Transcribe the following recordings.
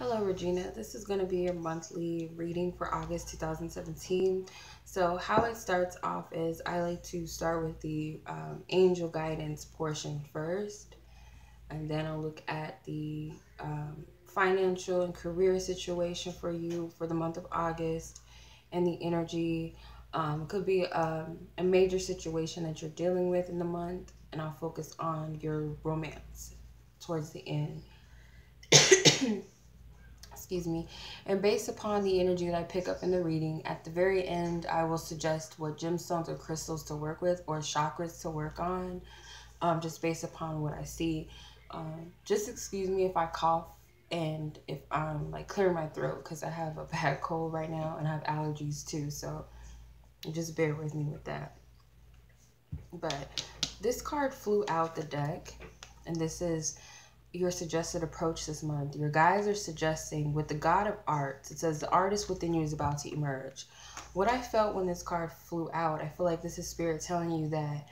Hello, Regina. This is going to be your monthly reading for August 2017. So, how it starts off is I like to start with the angel guidance portion first, and then I'll look at the financial and career situation for you for the month of August and the energy. Could be a major situation that you're dealing with in the month, and I'll focus on your romance towards the end. Excuse me. And based upon the energy that I pick up in the reading, at the very end, I will suggest what gemstones or crystals to work with or chakras to work on, just based upon what I see. Just excuse me if I cough and if I'm like clearing my throat because I have a bad cold right now and I have allergies too. So just bear with me with that. But this card flew out the deck, and this is your suggested approach this month. Your guides are suggesting with the God of Arts, it says the artist within you is about to emerge. What I felt when this card flew out, I feel like this is Spirit telling you that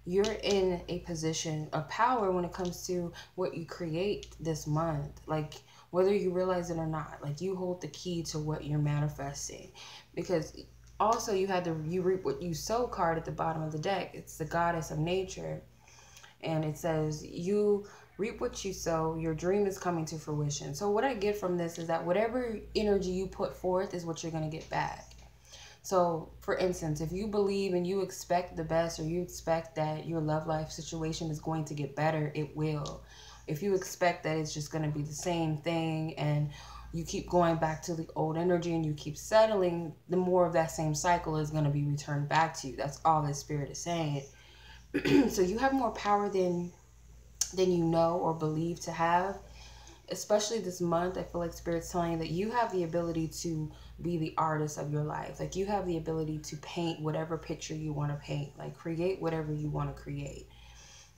you're in a position of power when it comes to what you create this month. Like, whether you realize it or not, like, you hold the key to what you're manifesting. Because also you had the you reap what you sow card at the bottom of the deck. It's the goddess of nature. And it says you reap what you sow. Your dream is coming to fruition. So what I get from this is that whatever energy you put forth is what you're going to get back. So for instance, if you believe and you expect the best, or you expect that your love life situation is going to get better, it will. If you expect that it's just going to be the same thing and you keep going back to the old energy and you keep settling, the more of that same cycle is going to be returned back to you. That's all that Spirit is saying. So you have more power than you know or believe to have. Especially this month, I feel like Spirit's telling you that you have the ability to be the artist of your life. Like, you have the ability to paint whatever picture you want to paint. Like, create whatever you want to create.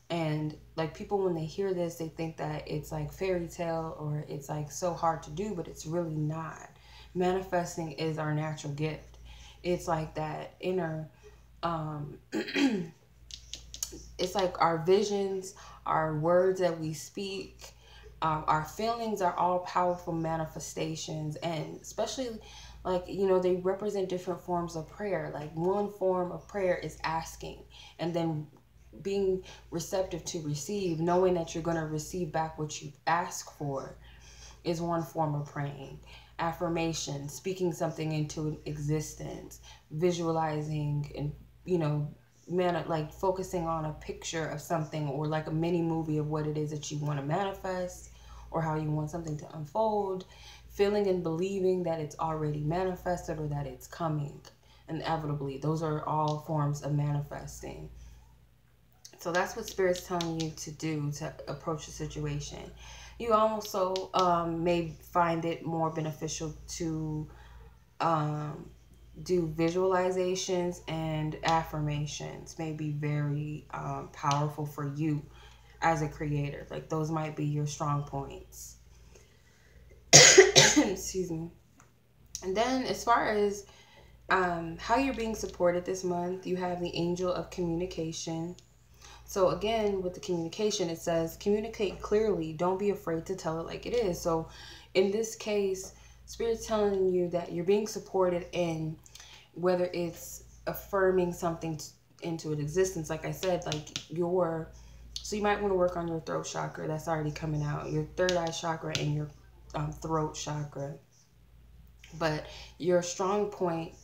And like, people, when they hear this, they think that it's like fairy tale or it's like so hard to do, but it's really not. Manifesting is our natural gift. It's like that inner it's like our visions, our words that we speak, our feelings are all powerful manifestations. And especially, like, you know, they represent different forms of prayer. Like, one form of prayer is asking, and then being receptive to receive, knowing that you're going to receive back what you ask for, is one form of praying. Affirmation, speaking something into existence, visualizing, and, you know, like focusing on a picture of something, or like a mini movie of what it is that you want to manifest or how you want something to unfold. Feeling and believing that it's already manifested or that it's coming inevitably. Those are all forms of manifesting. So that's what Spirit's telling you to do to approach the situation. You also may find it more beneficial to do visualizations, and affirmations may be very powerful for you as a creator. Like, those might be your strong points. Excuse me. And then as far as how you're being supported this month, you have the angel of communication. So again, with the communication, it says communicate clearly. Don't be afraid to tell it like it is. So in this case, Spirit's telling you that you're being supported in whether it's affirming something into an existence. Like I said, like so you might want to work on your throat chakra. That's already coming out. Your third eye chakra and your throat chakra. But your strong point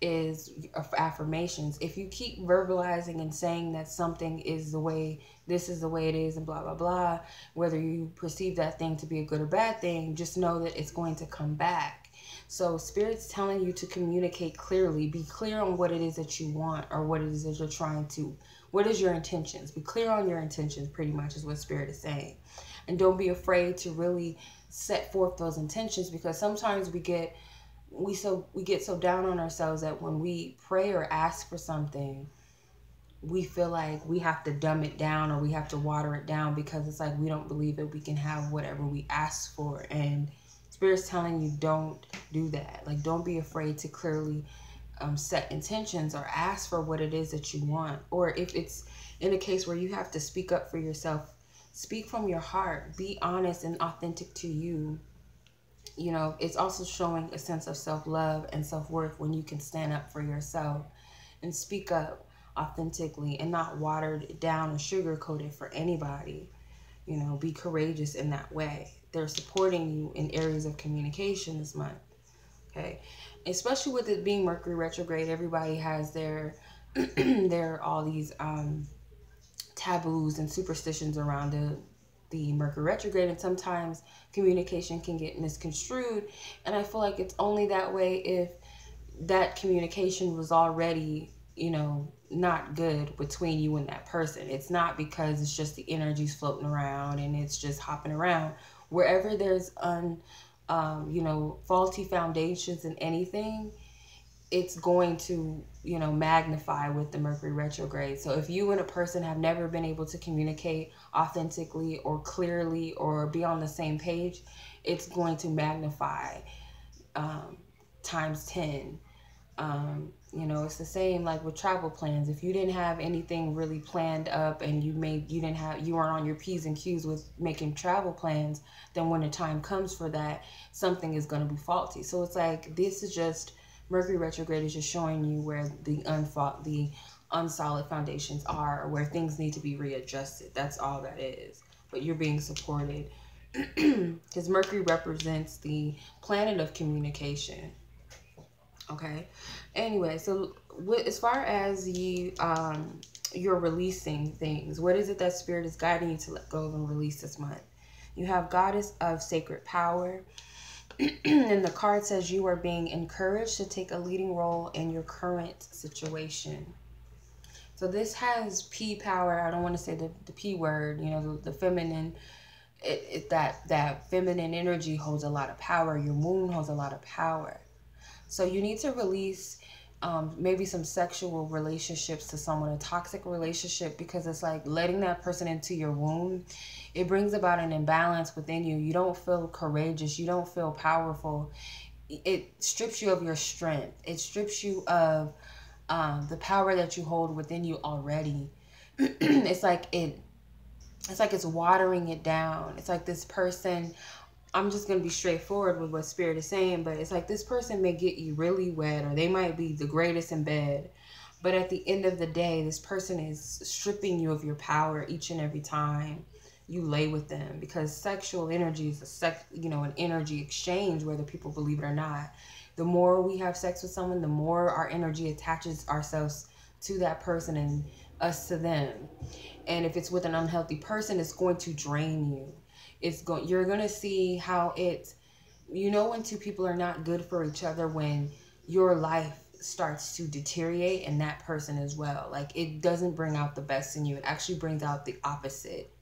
is affirmations. If you keep verbalizing and saying that something is the way, this is the way it is, and blah, blah, blah, whether you perceive that thing to be a good or bad thing, just know that it's going to come back. So Spirit's telling you to communicate clearly. Be clear on what it is that you want, or what it is that you're trying to, what is your intentions? Be clear on your intentions, pretty much is what Spirit is saying. And don't be afraid to really set forth those intentions, because sometimes we get so down on ourselves that when we pray or ask for something, we feel like we have to dumb it down or we have to water it down, because it's like we don't believe that we can have whatever we ask for. And Spirit's telling you, don't do that. Like, don't be afraid to clearly set intentions or ask for what it is that you want. Or if it's in a case where you have to speak up for yourself, speak from your heart. Be honest and authentic to you. You know, it's also showing a sense of self-love and self-worth when you can stand up for yourself and speak up authentically and not watered down or sugar-coated for anybody. You know, be courageous in that way. They're supporting you in areas of communication this month. Okay, especially with it being Mercury retrograde, everybody has their all these taboos and superstitions around the Mercury retrograde, and sometimes communication can get misconstrued. And I feel like it's only that way if that communication was already, you know, not good between you and that person. It's not because it's just the energies floating around and it's just hopping around. Wherever there's you know, faulty foundations in anything, it's going to, you know, magnify with the Mercury retrograde. So if you and a person have never been able to communicate authentically or clearly or be on the same page, it's going to magnify times 10. You know, it's the same like with travel plans. If you didn't have anything really planned up and you weren't on your P's and Q's with making travel plans, then when the time comes for that, something is going to be faulty. So it's like, this is just, Mercury retrograde is just showing you where the unsolid foundations are, or where things need to be readjusted. That's all that is. But you're being supported because Mercury represents the planet of communication. Okay. Anyway, so as far as you're releasing things, what is it that Spirit is guiding you to let go of and release this month? You have Goddess of Sacred Power. And the card says you are being encouraged to take a leading role in your current situation. So this has P power. I don't want to say the P word, you know, the feminine. That feminine energy holds a lot of power. Your moon holds a lot of power. So you need to release maybe some sexual relationships to someone, a toxic relationship, because it's like letting that person into your womb. It brings about an imbalance within you. You don't feel courageous. You don't feel powerful. It strips you of your strength. It strips you of the power that you hold within you already. It's like it's watering it down. It's like this person, I'm just going to be straightforward with what Spirit is saying, but it's like this person may get you really wet, or they might be the greatest in bed. But at the end of the day, this person is stripping you of your power each and every time you lay with them, because sexual energy is an energy exchange, whether people believe it or not. The more we have sex with someone, the more our energy attaches ourselves to that person and us to them. And if it's with an unhealthy person, it's going to drain you. You're going to see how when two people are not good for each other, when your life starts to deteriorate and that person as well. Like, it doesn't bring out the best in you. It actually brings out the opposite.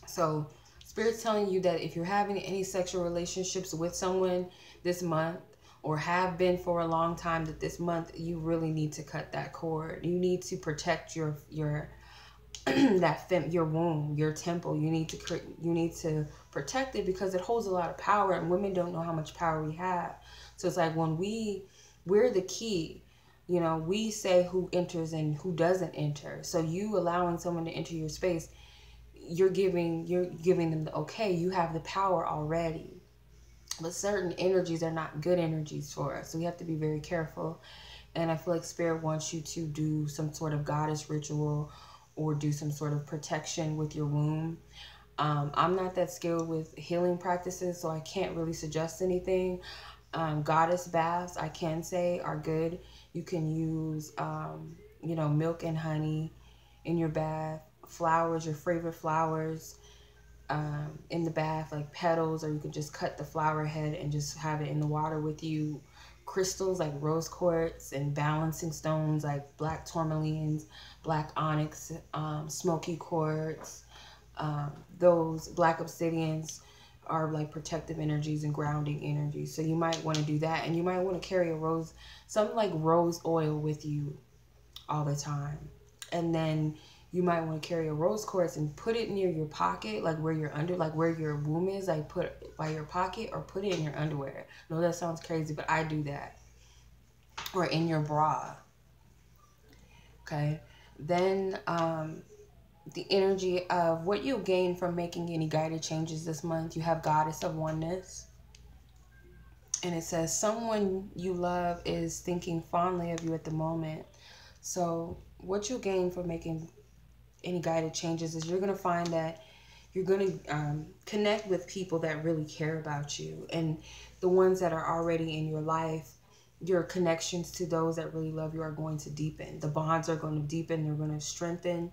So Spirit's telling you that if you're having any sexual relationships with someone this month, or have been for a long time, that this month you really need to cut that cord. You need to protect your your womb, your temple. You need to protect it, because it holds a lot of power, and women don't know how much power we have. So it's like, when we're the key. You know, we say who enters and who doesn't enter. So you allowing someone to enter your space, you're giving them the okay. You have the power already. But certain energies are not good energies for us. So we have to be very careful. And I feel like Spirit wants you to do some sort of goddess ritual, or do some sort of protection with your womb. I'm not that skilled with healing practices, so I can't really suggest anything. Goddess baths, I can say, are good. You can use, milk and honey in your bath, flowers, your favorite flowers, in the bath, like petals, or you could just cut the flower head and just have it in the water with you. Crystals like rose quartz, and balancing stones like black tourmalines, black onyx, smoky quartz. Those black obsidians are like protective energies and grounding energies. So you might want to do that, and you might want to carry something like rose oil with you all the time. And then you might want to carry a rose quartz and put it near your pocket, like where your womb is, like put it by your pocket, or put it in your underwear. I know that sounds crazy, but I do that. Or in your bra. Okay. Then the energy of what you'll gain from making any guided changes this month. You have Goddess of Oneness. And it says, someone you love is thinking fondly of you at the moment. So what you'll gain from making any guided changes is you're going to find that you're going to connect with people that really care about you. And the ones that are already in your life, your connections to those that really love you are going to deepen. The bonds are going to deepen. They're going to strengthen.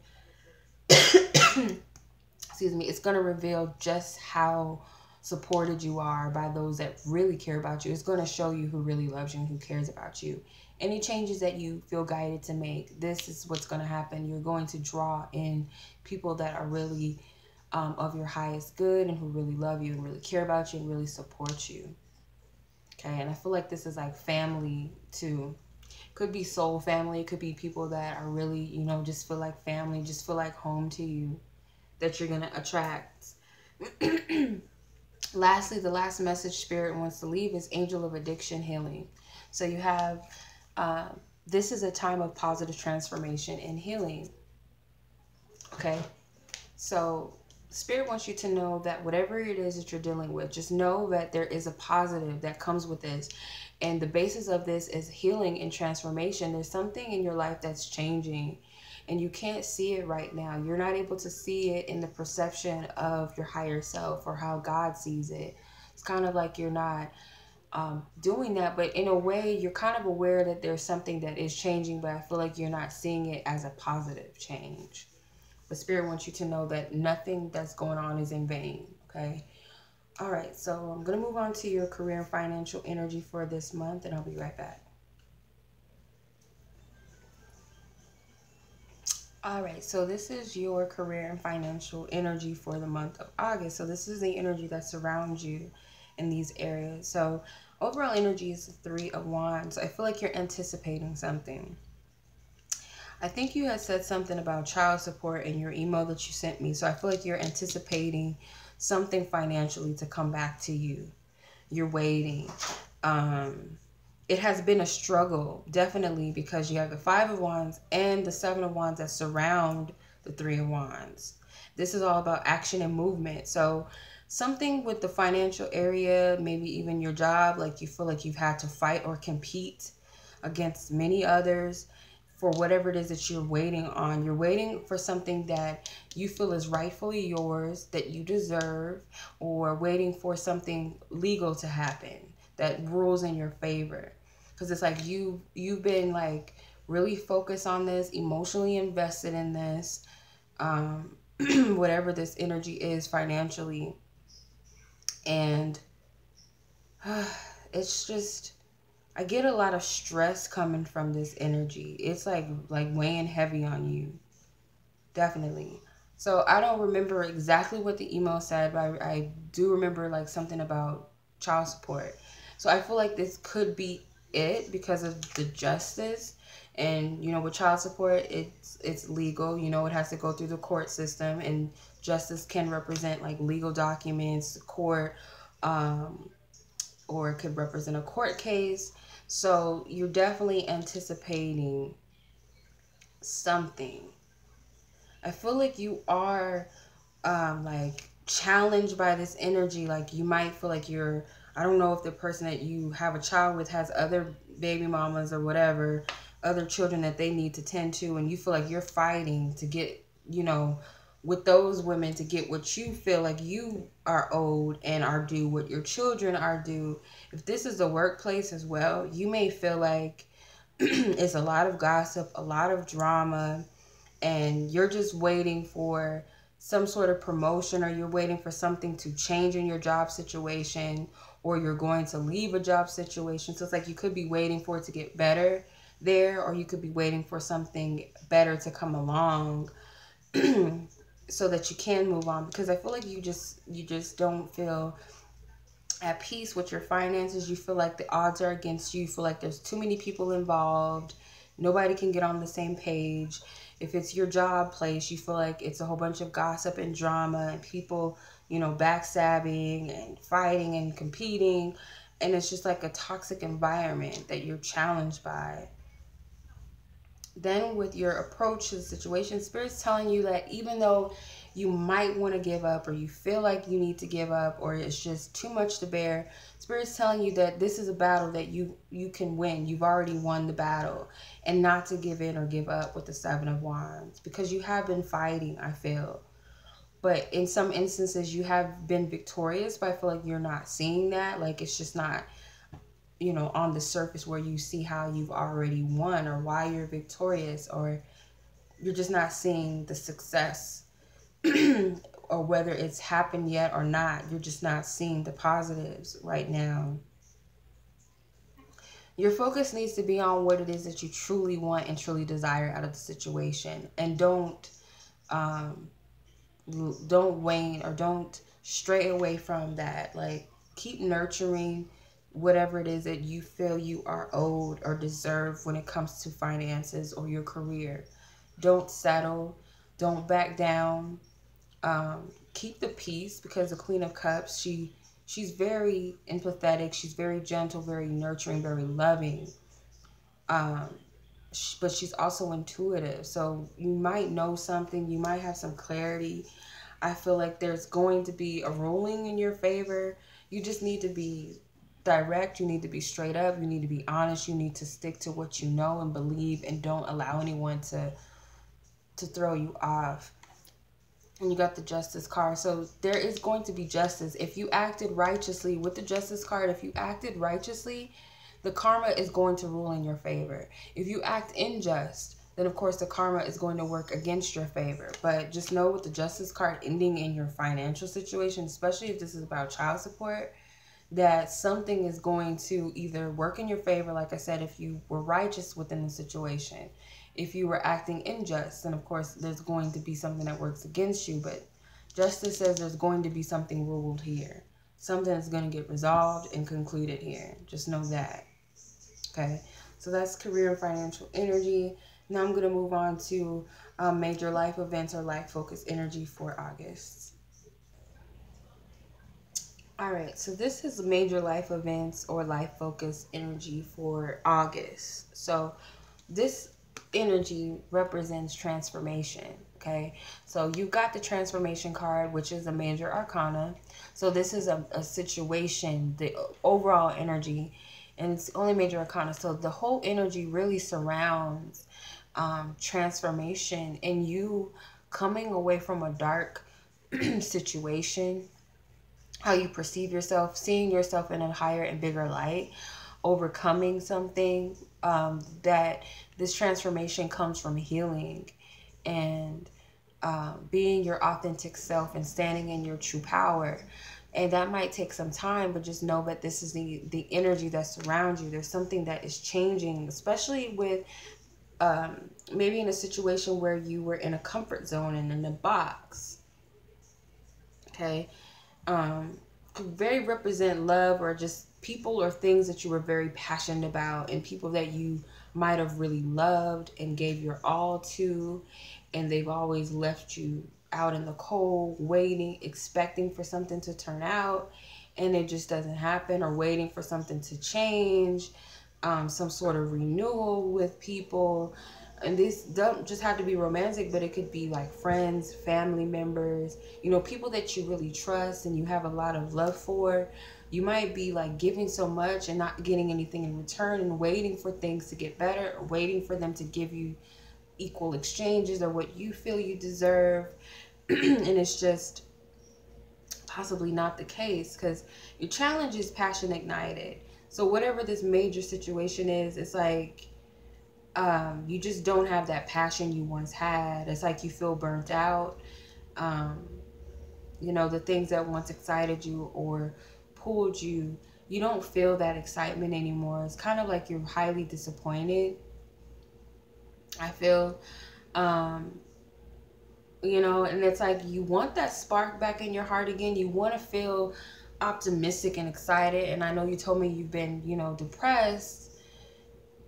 Excuse me. It's going to reveal just how supported you are by those that really care about you. It's going to show you who really loves you and who cares about you. Any changes that you feel guided to make, this is what's going to happen. You're going to draw in people that are really of your highest good and who really love you and really care about you and really support you. Okay, and I feel like this is like family too. Could be soul family. It could be people that are really, you know, just feel like family, just feel like home to you, that you're going to attract. Lastly, the last message Spirit wants to leave is Angel of Addiction Healing. So you have, this is a time of positive transformation and healing. Okay, so Spirit wants you to know that whatever it is that you're dealing with, just know that there is a positive that comes with this. And the basis of this is healing and transformation. There's something in your life that's changing and you can't see it right now. You're not able to see it in the perception of your higher self or how God sees it. It's kind of like you're not doing that, but in a way you're kind of aware that there's something that is changing, but I feel like you're not seeing it as a positive change. But Spirit wants you to know that nothing that's going on is in vain, okay? All right, so I'm going to move on to your career and financial energy for this month, and I'll be right back. All right, so this is your career and financial energy for the month of August. So this is the energy that surrounds you in these areas. So overall energy is the Three of Wands. I feel like you're anticipating something. I think you had said something about child support in your email that you sent me. So I feel like you're anticipating something financially to come back to you. You're waiting. It has been a struggle, definitely, because you have the Five of Wands and the Seven of Wands that surround the Three of Wands. This is all about action and movement. So something with the financial area, maybe even your job, like you feel like you've had to fight or compete against many others for whatever it is that you're waiting on. You're waiting for something that you feel is rightfully yours, that you deserve, or waiting for something legal to happen that rules in your favor. Because it's like you've been like really focused on this, emotionally invested in this, whatever this energy is financially. And it's just, I get a lot of stress coming from this energy. It's like weighing heavy on you. Definitely. So I don't remember exactly what the email said, but I do remember like something about child support. So I feel like this could be it because of the justice. And, you know, with child support, it's legal. You know, it has to go through the court system, and justice can represent like legal documents, court, or it could represent a court case. So you're definitely anticipating something. I feel like you are like challenged by this energy. Like you might feel like you're, I don't know if the person that you have a child with has other baby mamas or whatever, other children that they need to tend to, and you feel like you're fighting to get, you know, with those women to get what you feel like you are owed and are due, what your children are due. If this is the workplace as well, you may feel like it's a lot of gossip, a lot of drama, and you're just waiting for some sort of promotion, or you're waiting for something to change in your job situation, or you're going to leave a job situation. So it's like you could be waiting for it to get better there, or you could be waiting for something better to come along so that you can move on. Because I feel like you just don't feel at peace with your finances. You feel like the odds are against you. You feel like there's too many people involved. Nobody can get on the same page. If it's your job place, you feel like it's a whole bunch of gossip and drama and people, you know, backstabbing and fighting and competing. And it's just like a toxic environment that you're challenged by. Then with your approach to the situation, Spirit's telling you that even though you might want to give up, or you feel like you need to give up, or it's just too much to bear, Spirit's telling you that this is a battle that you can win. You've already won the battle, and not to give in or give up with the Seven of Wands, because you have been fighting, I feel. But in some instances, you have been victorious, but I feel like you're not seeing that. Like, it's just not, you know, on the surface where you see how you've already won or why you're victorious, or you're just not seeing the success or whether it's happened yet or not. You're just not seeing the positives right now. Your focus needs to be on what it is that you truly want and truly desire out of the situation, and um, don't wane or don't stray away from that. Like, keep nurturing whatever it is that you feel you are owed or deserve when it comes to finances or your career. Don't settle. Don't back down. Keep the peace, because the Queen of Cups, she's very empathetic. She's very gentle, very nurturing, very loving. Um, but she's also intuitive. So you might know something. You might have some clarity. I feel like there's going to be a ruling in your favor. You just need to be direct. You need to be straight up. You need to be honest. You need to stick to what you know and believe, and don't allow anyone to throw you off. And you got the Justice card. So there is going to be justice. If you acted righteously with the Justice card, if you acted righteously, the karma is going to rule in your favor. If you act unjust, then of course the karma is going to work against your favor. But just know, with the Justice card ending in your financial situation, especially if this is about child support, that something is going to either work in your favor, like I said, if you were righteous within the situation. If you were acting unjust, then of course there's going to be something that works against you. But Justice says there's going to be something ruled here. Something is going to get resolved and concluded here. Just know that. Okay, so that's career and financial energy. Now I'm going to move on to major life events or life focus energy for August. All right, so this is major life events or life focus energy for August. So this energy represents transformation. Okay, so you got the transformation card, which is a major arcana. So this is a situation, the overall energy, and it's only major arcana. So the whole energy really surrounds transformation, and you coming away from a dark situation, how you perceive yourself, seeing yourself in a higher and bigger light, overcoming something. That this transformation comes from healing and being your authentic self and standing in your true power. And that might take some time, but just know that this is the energy that surrounds you. There's something that is changing, especially with maybe in a situation where you were in a comfort zone and in a box. Okay. Could very represent love, or just people or things that you were very passionate about, and people that you might have really loved and gave your all to, and they've always left you out in the cold, waiting, expecting for something to turn out, and it just doesn't happen, or waiting for something to change, some sort of renewal with people. And these don't just have to be romantic, but it could be like friends, family members, you know, people that you really trust and you have a lot of love for. You might be like giving so much and not getting anything in return, and waiting for things to get better, or waiting for them to give you equal exchanges or what you feel you deserve. And it's just possibly not the case, because your challenge is passion ignited. So whatever this major situation is, it's like you just don't have that passion you once had. It's like you feel burnt out. You know, the things that once excited you or pulled you, you don't feel that excitement anymore. It's kind of like you're highly disappointed, I feel. You know, and it's like you want that spark back in your heart again. You want to feel optimistic and excited. And I know you told me you've been, you know, depressed.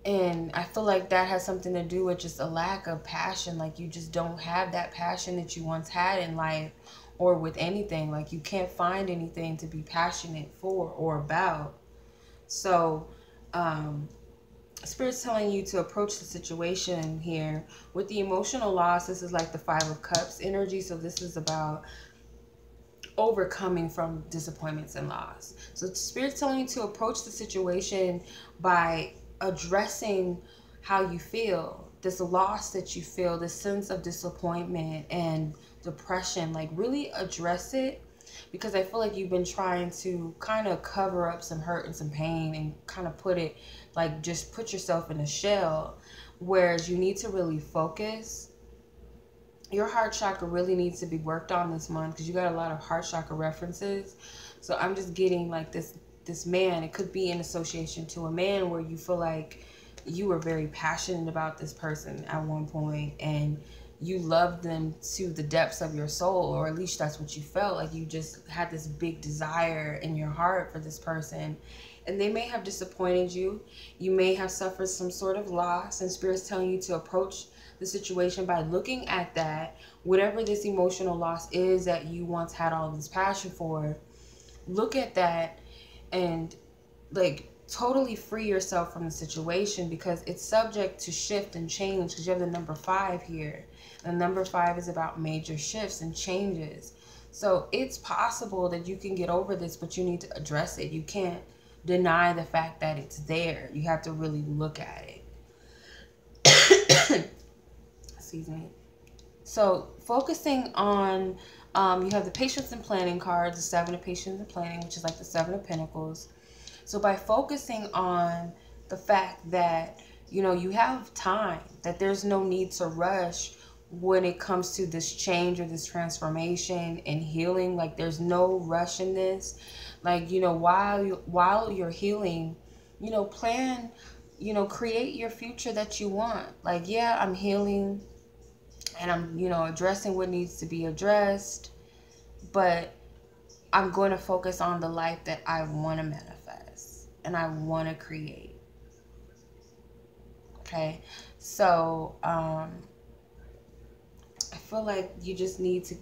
And I feel like that has something to do with just a lack of passion. Like you just don't have that passion that you once had in life or with anything. Like you can't find anything to be passionate for or about. So Spirit's telling you to approach the situation here with the emotional loss. This is like the Five of Cups energy. So this is about overcoming from disappointments and loss. So Spirit's telling you to approach the situation by addressing how you feel, this loss that you feel, this sense of disappointment and depression. Like, really address it, because I feel like you've been trying to kind of cover up some hurt and some pain and kind of put it, like, just put yourself in a shell, whereas you need to really focus. Your heart chakra really needs to be worked on this month, because you got a lot of heart chakra references. So I'm just getting like this man, it could be in association to a man where you feel like you were very passionate about this person at one point and you loved them to the depths of your soul, or at least that's what you felt like. You just had this big desire in your heart for this person, and they may have disappointed you. You may have suffered some sort of loss, and Spirit's telling you to approach the situation by looking at that, whatever this emotional loss is that you once had all this passion for. Look at that and, like, totally free yourself from the situation, because it's subject to shift and change, because you have the number 5 here, and number 5 is about major shifts and changes. So it's possible that you can get over this, but you need to address it. You can't deny the fact that it's there. You have to really look at it. Excuse me. So focusing on, you have the patience and planning card, the 7 of patience and planning, which is like the 7 of pentacles. So by focusing on the fact that, you know, you have time, that there's no need to rush when it comes to this change or this transformation and healing. Like, there's no rush in this. Like, you know, while you're healing, you know, plan, you know, create your future that you want. Like, yeah, I'm healing and I'm, you know, addressing what needs to be addressed, but I'm going to focus on the life that I want to manifest and I want to create. Okay. So, I feel like you just need to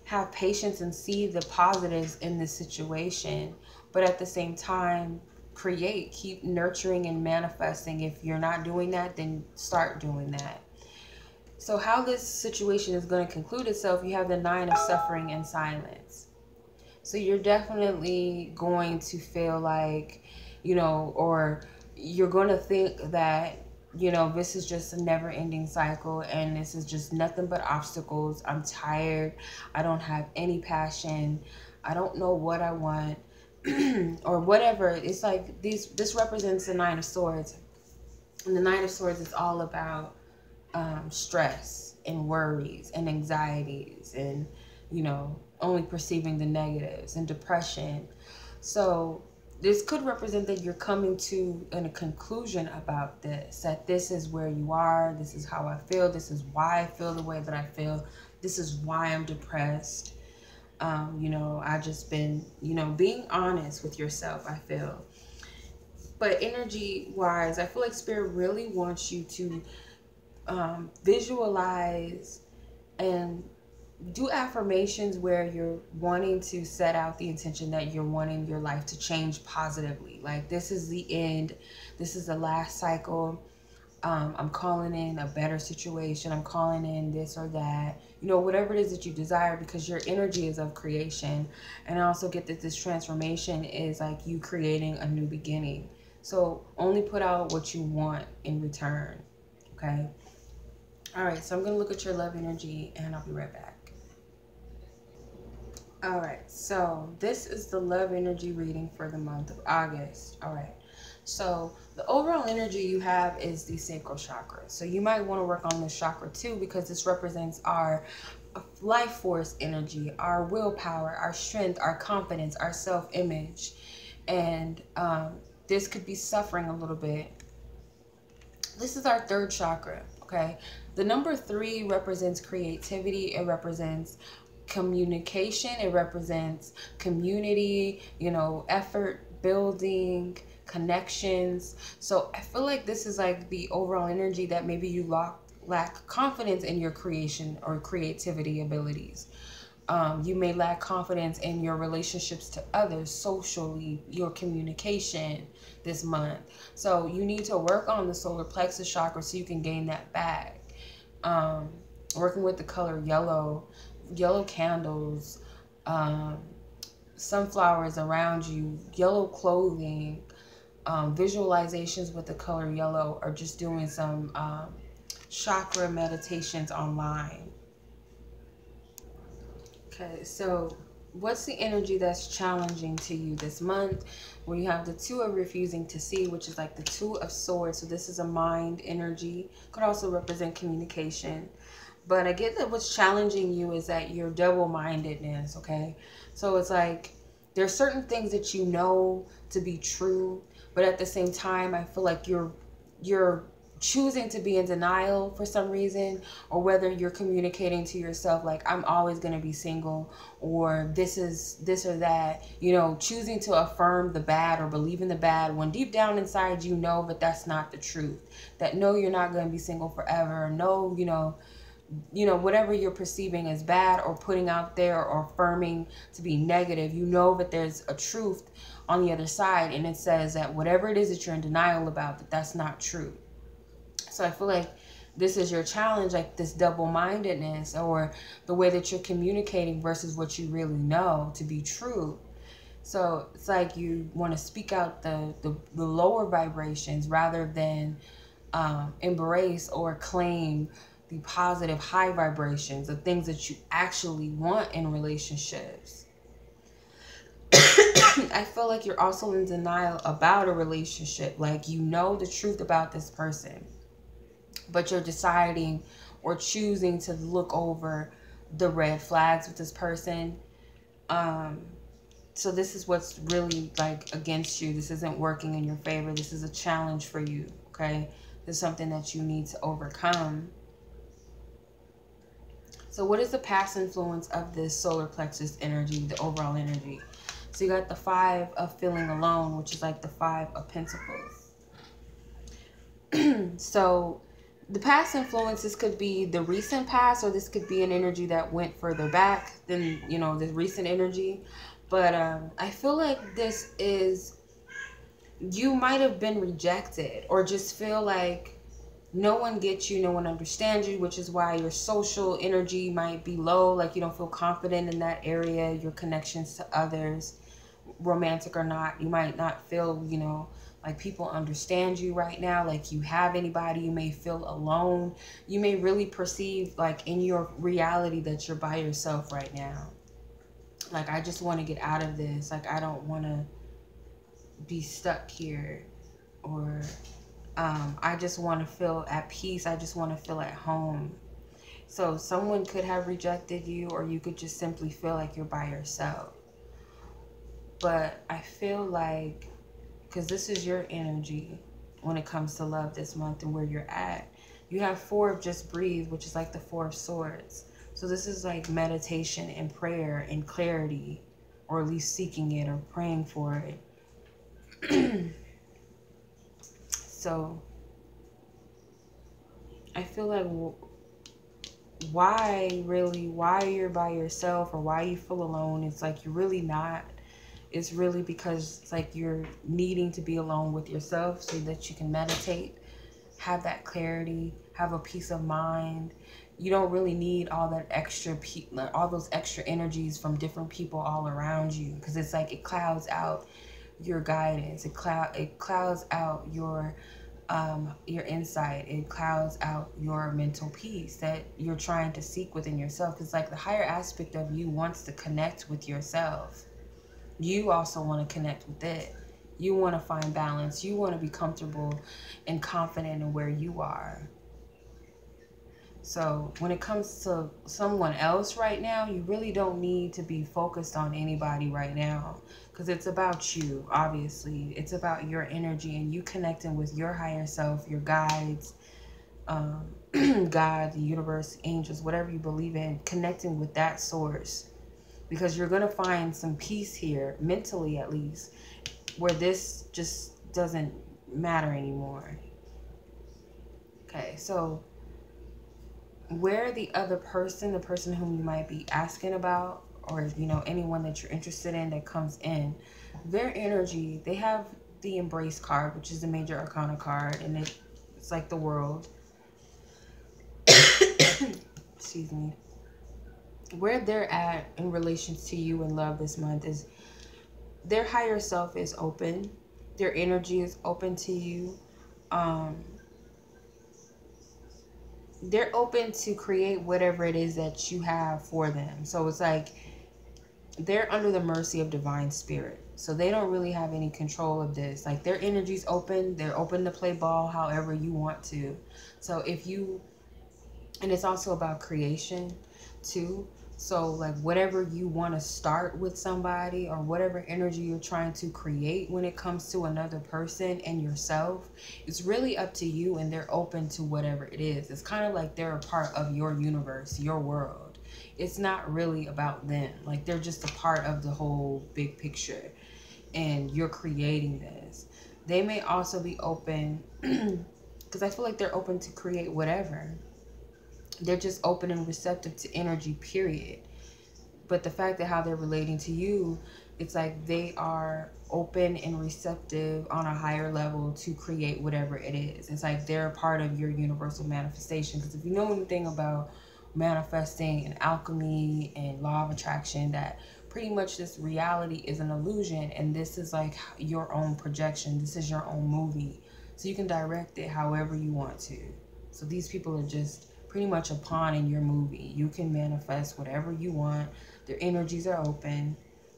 have patience and see the positives in this situation, but at the same time, keep nurturing and manifesting. If you're not doing that, then start doing that. So how this situation is going to conclude itself, you have the 9 of suffering and silence. So you're definitely going to feel like, you know, or you're going to think that, you know, this is just a never-ending cycle and this is just nothing but obstacles. I'm tired. I don't have any passion. I don't know what I want or whatever. It's like this represents the 9 of Swords. And the 9 of Swords is all about stress and worries and anxieties and, you know, only perceiving the negatives and depression. So this could represent that you're coming to a conclusion about this, that this is where you are, this is how I feel, this is why I feel the way that I feel, this is why I'm depressed. You know, I just been, you know, being honest with yourself, I feel. But energy wise, I feel like Spirit really wants you to visualize and do affirmations where you're wanting to set out the intention that you're wanting your life to change positively. Like, this is the end. This is the last cycle. I'm calling in a better situation. I'm calling in this or that. You know, whatever it is that you desire, because your energy is of creation. And I also get that this transformation is like you creating a new beginning. So only put out what you want in return. Okay? All right, so I'm going to look at your love energy and I'll be right back. All right, so this is the love energy reading for the month of August. All right, so the overall energy you have is the sacral chakra. So you might want to work on this chakra too, because this represents our life force energy, our willpower, our strength, our confidence, our self-image. And this could be suffering a little bit. This is our 3rd chakra, okay? The number 3 represents creativity. It represents communication. It represents community, you know, effort, building, connections. So I feel like this is like the overall energy that maybe you lack confidence in your creation or creativity abilities. You may lack confidence in your relationships to others, socially, your communication this month. So you need to work on the solar plexus chakra so you can gain that back. Working with the color yellow, yellow candles, sunflowers around you, yellow clothing, visualizations with the color yellow, or just doing some chakra meditations online. Okay, so what's the energy that's challenging to you this month? Well, you have the Two of Refusing to See, which is like the Two of Swords. So this is a mind energy. Could also represent communication. But I get that what's challenging you is that your double-mindedness, okay? So it's like there's certain things that you know to be true, but at the same time, I feel like you're choosing to be in denial for some reason, or whether you're communicating to yourself like I'm always going to be single, or this is this or that, you know, choosing to affirm the bad or believe in the bad when deep down inside you know that that's not the truth, that no, you're not going to be single forever, no, you know, whatever you're perceiving as bad or putting out there or affirming to be negative, you know that there's a truth on the other side, and it says that whatever it is that you're in denial about, that that's not true. So I feel like this is your challenge, like this double-mindedness, or the way that you're communicating versus what you really know to be true. So it's like you want to speak out the lower vibrations rather than embrace or claim the positive high vibrations, the things that you actually want in relationships. I feel like you're also in denial about a relationship. Like you know the truth about this person, but you're deciding or choosing to look over the red flags with this person. So this is what's really like against you. This isn't working in your favor. This is a challenge for you, okay? This is something that you need to overcome. So what is the past influence of this solar plexus energy, the overall energy? So you got the Five of Feeling Alone, which is like the Five of Pentacles. So the past influences could be the recent past, or this could be an energy that went further back than, you know, the recent energy. But I feel like this is, you might have been rejected or just feel like no one gets you, no one understands you, which is why your social energy might be low, like you don't feel confident in that area, your connections to others, romantic or not. You might not feel, you know, like people understand you right now, like you have anybody. You may feel alone. You may really perceive like in your reality that you're by yourself right now. Like, I just want to get out of this. Like, I don't want to be stuck here, or I just want to feel at peace. I just want to feel at home. So someone could have rejected you, or you could just simply feel like you're by yourself. But I feel like, because this is your energy when it comes to love this month and where you're at, you have Four of Just Breathe, which is like the Four of Swords. So this is like meditation and prayer and clarity, or at least seeking it or praying for it. So I feel like why you're by yourself, or why you feel alone, it's like you're really not. It's really because it's like you're needing to be alone with yourself so that you can meditate, have that clarity, have a peace of mind. You don't really need all that extra, all those extra energies from different people all around you, because it's like it clouds out your guidance. It clouds out your insight. It clouds out your mental peace that you're trying to seek within yourself. It's like the higher aspect of you wants to connect with yourself. You also want to connect with it. You want to find balance. You want to be comfortable and confident in where you are. So when it comes to someone else right now, you really don't need to be focused on anybody right now, because it's about you, obviously. It's about your energy and you connecting with your higher self, your guides, God, the universe, angels, whatever you believe in, connecting with that source. Because you're going to find some peace here, mentally at least, where this just doesn't matter anymore. Okay, so where the other person, the person whom you might be asking about, or, you know, anyone that you're interested in that comes in, their energy, they have the Embrace card, which is the major arcana card, and it's like the world. Excuse me. Where they're at in relations to you in love this month is their higher self is open. Their energy is open to you. They're open to create whatever it is that you have for them. So it's like they're under the mercy of divine spirit. So they don't really have any control of this. Like, their energy's open. They're open to play ball however you want to. So if you, and it's also about creation too. So like, whatever you want to start with somebody, or whatever energy you're trying to create when it comes to another person and yourself, it's really up to you, and they're open to whatever it is. It's kind of like they're a part of your universe, your world. It's not really about them. Like, they're just a part of the whole big picture, and you're creating this. They may also be open because I feel like they're open to create whatever. They're just open and receptive to energy, period. But the fact that how they're relating to you, it's like they are open and receptive on a higher level to create whatever it is. It's like they're a part of your universal manifestation. Because if you know anything about manifesting and alchemy and law of attraction, that pretty much this reality is an illusion, and this is like your own projection. This is your own movie. So you can direct it however you want to. So these people are just pretty much a pawn in your movie. You can manifest whatever you want. Their energies are open.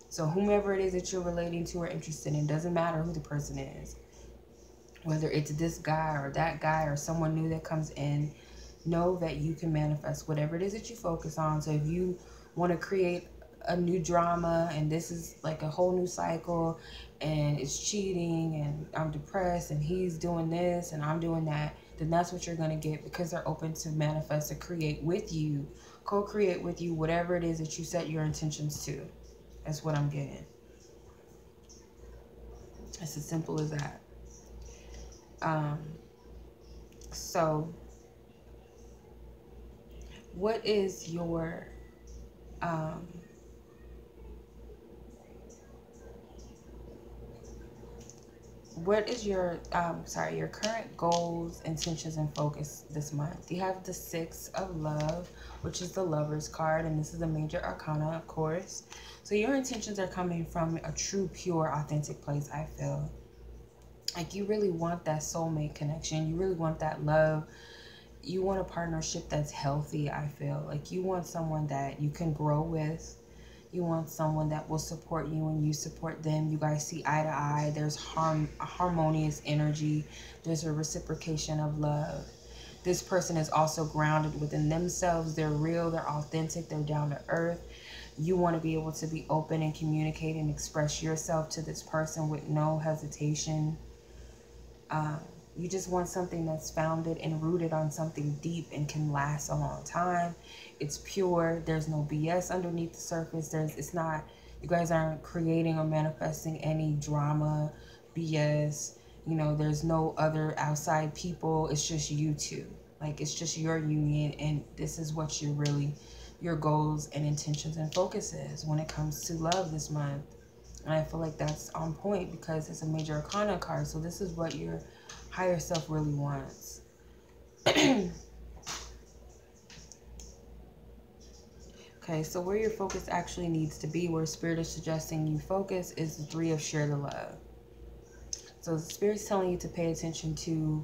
So whomever it is that you're relating to or interested in, doesn't matter who the person is. Whether it's this guy or that guy or someone new that comes in, know that you can manifest whatever it is that you focus on. So if you want to create a new drama, and this is like a whole new cycle, and it's cheating, and I'm depressed, and he's doing this and I'm doing that, then that's what you're going to get, because they're open to manifest or create with you, co-create with you, whatever it is that you set your intentions to. That's what I'm getting. It's as simple as that. So what is your your current goals, intentions, and focus this month? You have the Six of Love, which is the Lover's card, and this is a major arcana, of course. So your intentions are coming from a true, pure, authentic place, I feel. Like, you really want that soulmate connection. You really want that love. You want a partnership that's healthy, I feel. Like, you want someone that you can grow with. You want someone that will support you and you support them. You guys see eye to eye. There's a harmonious energy. There's a reciprocation of love. This person is also grounded within themselves. They're real. They're authentic. They're down to earth. You want to be able to be open and communicate and express yourself to this person with no hesitation. You just want something that's founded and rooted on something deep and can last a long time. It's pure. There's no BS underneath the surface. It's not, you guys aren't creating or manifesting any drama, BS. You know, there's no other outside people. It's just you two. Like, it's just your union, and this is what you're really, your goals and intentions and focuses when it comes to love this month. And I feel like that's on point because it's a major arcana card. So this is what your higher self really wants. Okay, so where your focus actually needs to be, where Spirit is suggesting you focus, is the Three of Share the Love. So the Spirit's telling you to pay attention to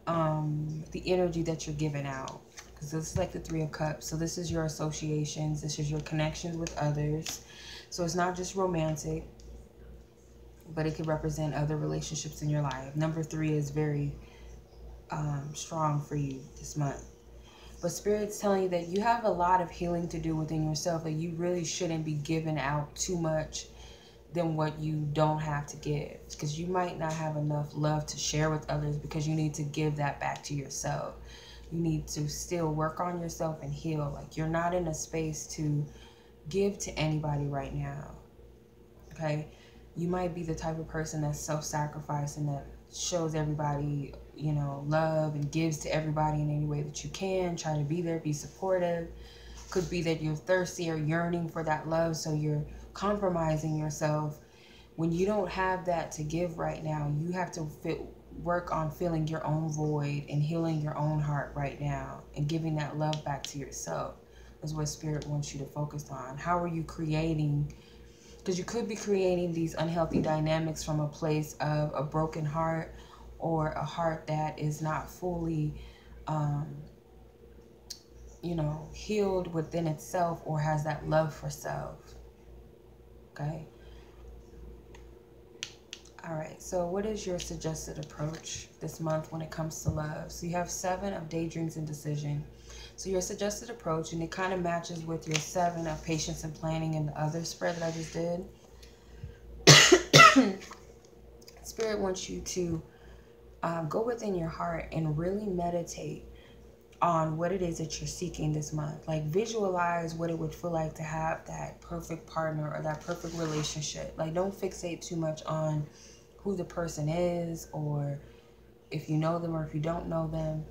the energy that you're giving out. Because this is like the Three of Cups. So this is your associations. This is your connections with others. So it's not just romantic, but it could represent other relationships in your life. Number 3 is very strong for you this month. But Spirit's telling you that you have a lot of healing to do within yourself, that you really shouldn't be giving out too much than what you don't have to give. Because you might not have enough love to share with others, because you need to give that back to yourself. You need to still work on yourself and heal. Like, you're not in a space to give to anybody right now. Okay? You might be the type of person that's self-sacrificing, that shows everybody, you know, love and gives to everybody in any way that you can. Try to be there, be supportive. Could be that you're thirsty or yearning for that love, so you're compromising yourself. When you don't have that to give right now, you have to work on filling your own void and healing your own heart right now and giving that love back to yourself is what Spirit wants you to focus on. How are you creating? Because you could be creating these unhealthy dynamics from a place of a broken heart or a heart that is not fully, you know, healed within itself or has that love for self. Okay. All right. So what is your suggested approach this month when it comes to love? So you have 7 of daydreams and decision. So your suggested approach, and it kind of matches with your 7 of patience and planning and the other spread that I just did. Spirit wants you to go within your heart and really meditate on what it is that you're seeking this month. Like visualize what it would feel like to have that perfect partner or that perfect relationship. Like don't fixate too much on who the person is or if you know them or if you don't know them.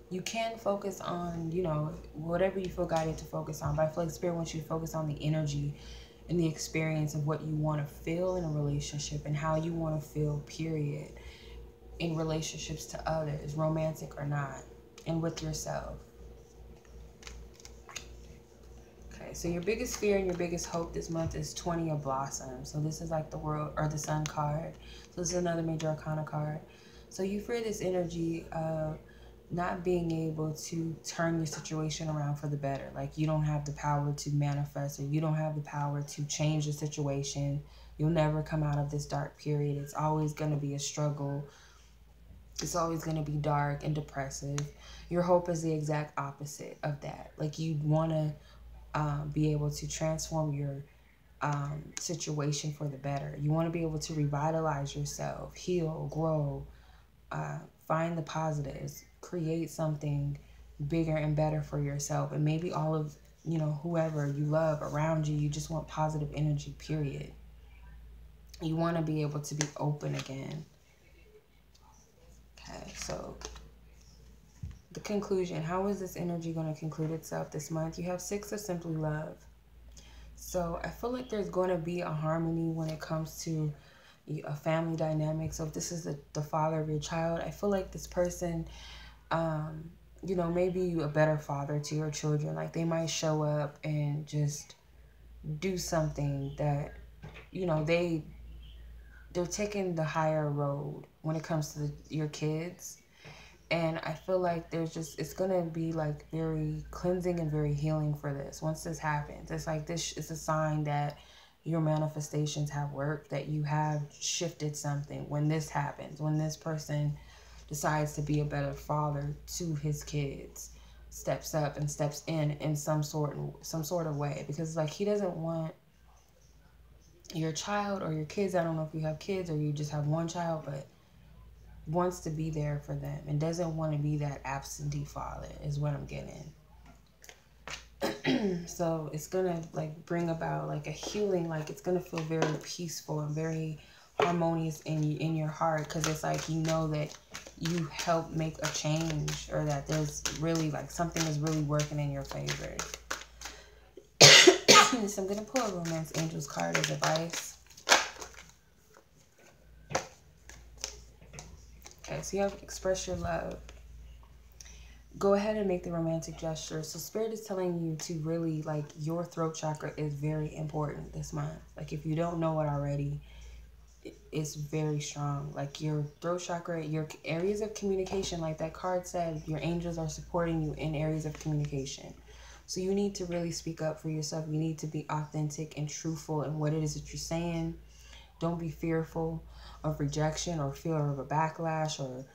You can focus on, you know, whatever you feel guided to focus on. But I feel like Spirit wants you to focus on the energy and the experience of what you want to feel in a relationship and how you want to feel, period, in relationships to others, romantic or not, and with yourself. Okay, so your biggest fear and your biggest hope this month is 20 of Blossom. So this is like the World or the Sun card. So this is another major arcana card. So you fear this energy of not being able to turn your situation around for the better. Like you don't have the power to manifest or you don't have the power to change the situation. You'll never come out of this dark period. It's always going to be a struggle. It's always going to be dark and depressive. Your hope is the exact opposite of that. Like you want to be able to transform your situation for the better. You want to be able to revitalize yourself, heal, grow, find the positives, create something bigger and better for yourself. And maybe all of, you know, whoever you love around you, you just want positive energy, period. You want to be able to be open again. Okay, so the conclusion. How is this energy going to conclude itself this month? You have 6 of Simply Love. So I feel like there's going to be a harmony when it comes to a family dynamic. So if this is the father of your child, I feel like this person, you know, maybe a better father to your children. Like they might show up and just do something that, you know, they're taking the higher road when it comes to your kids. And I feel like it's going to be like very cleansing and very healing for this. Once this happens, it's like this is a sign that your manifestations have worked, that you have shifted something. When this happens, when this person decides to be a better father to his kids, steps up and steps in some sort of way, because like he doesn't want your child or your kids. I don't know if you have kids or you just have one child, but wants to be there for them and doesn't want to be that absentee father is what I'm getting. So it's gonna like bring about like a healing. Like it's gonna feel very peaceful and very harmonious in your heart, because it's like you know that you help make a change, or that there's really like something is really working in your favor. So I'm gonna pull a Romance Angels card as advice. Okay, so you have express your love. Go ahead and make the romantic gesture. So Spirit is telling you to really, like, your throat chakra is very important this month. Like, if you don't know it already, it's very strong. Like, your throat chakra, your areas of communication, like that card said, your angels are supporting you in areas of communication. So you need to really speak up for yourself. You need to be authentic and truthful in what it is that you're saying. Don't be fearful of rejection or fear of a backlash or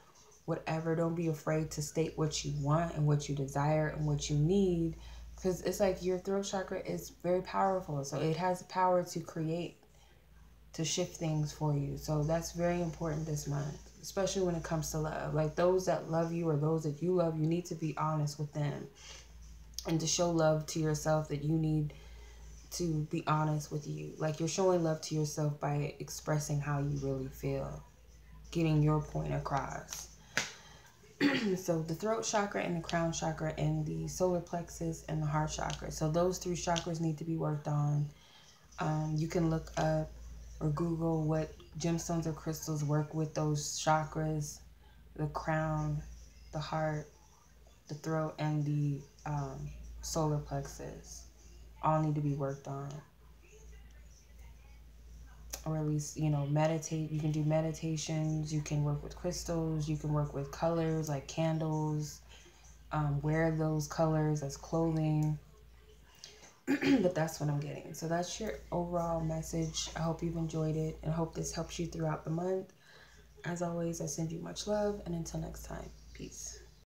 whatever. Don't be afraid to state what you want and what you desire and what you need, because it's like your throat chakra is very powerful. So it has the power to create, to shift things for you. So that's very important this month, especially when it comes to love. Like those that love you or those that you love, you need to be honest with them and to show love to yourself, that you need to be honest with you. Like you're showing love to yourself by expressing how you really feel. getting your point across. So the throat chakra and the crown chakra and the solar plexus and the heart chakra. So those 3 chakras need to be worked on. You can look up or Google what gemstones or crystals work with those chakras, the crown, the heart, the throat, and the solar plexus. All need to be worked on. Or at least, you know, meditate. You can do meditations. You can work with crystals. You can work with colors like candles. Wear those colors as clothing. But that's what I'm getting. So that's your overall message. I hope you've enjoyed it and hope this helps you throughout the month. As always, I send you much love, and until next time, peace.